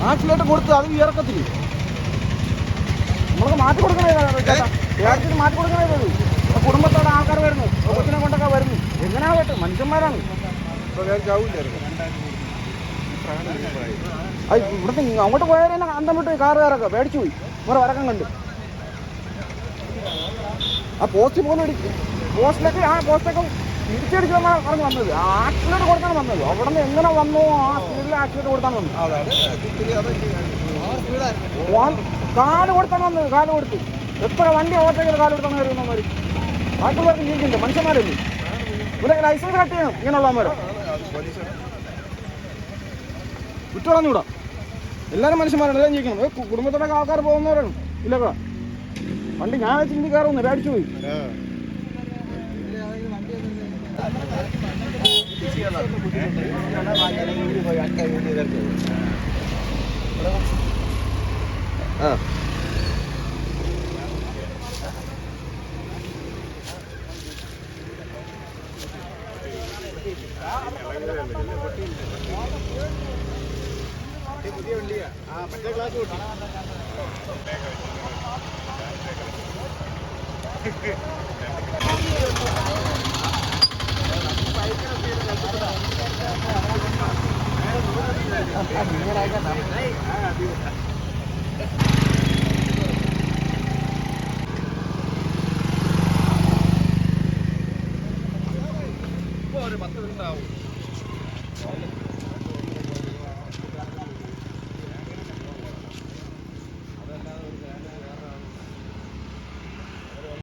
Accelerate കൊടുത്ത് അത് ഇറക്കത്തില്ല. നമുക്ക് മാറ്റി കൊടുക്കണേ ചേട്ടത്തിന് മാറ്റി കൊടുക്കണേ. കുടുംബത്തോടെ ആൾക്കാർ വരുന്നു, കൊച്ചിനെ കൊണ്ടൊക്കെ വരുന്നു. എങ്ങനെയാ കേട്ടോ, മനുഷ്യന്മാരാണ്. ഇവിടുത്തെ അങ്ങോട്ട് പോയാൽ തന്നെ അന്തം വിട്ട് കാറുകാരൊക്കെ പേടിച്ചു പോയി. വേറെ വരക്കം കണ്ട് ആ പോസ്റ്റ് പോലും പോസ്റ്റിലൊക്കെ പോസ്റ്റൊക്കെ ഇടിച്ചടിച്ച് നമ്മൾ പറഞ്ഞു വന്നത്. ആക്സിഡന്റ് കൊടുത്താണ് വന്നത്. അവിടെ നിന്ന് എങ്ങനെ വന്നോ ആ സ്പീഡിൽ ആക്സിഡന്റ് കൊടുത്താണ് വന്നത്. കാല് കൊടുത്താണ് വന്നത്. കാല് കൊടുത്ത് എത്ര വണ്ടി ഓവർടേക്കിൽ കാല് കൊടുത്താണ് വരുന്നവർ. ബാക്കിയുള്ളവർക്ക് ജീവിക്കുന്നുണ്ട്, മനുഷ്യന്മാരല്ലേ. ഇവിടെ ലൈസൻസ് കട്ട് ചെയ്യണം ഇങ്ങനെയുള്ളവന്മാരെ. വിട്ടുകളഞ്ഞൂടാ. എല്ലാവരും മനുഷ്യന്മാരാണ്, എല്ലാം ജീവിക്കണം. കുടുംബത്തോടെ ആൾക്കാർ പോകുന്നവരാണ്. ഇല്ലക്ക വണ്ടി ഞാൻ വെച്ച് ഇന്ത്യക്കാരൊന്ന് പേടിച്ചു പോയി. പുതിയ വണ്ടിയാ. മറ്റേ ക്ലാസ് കൂട്ടി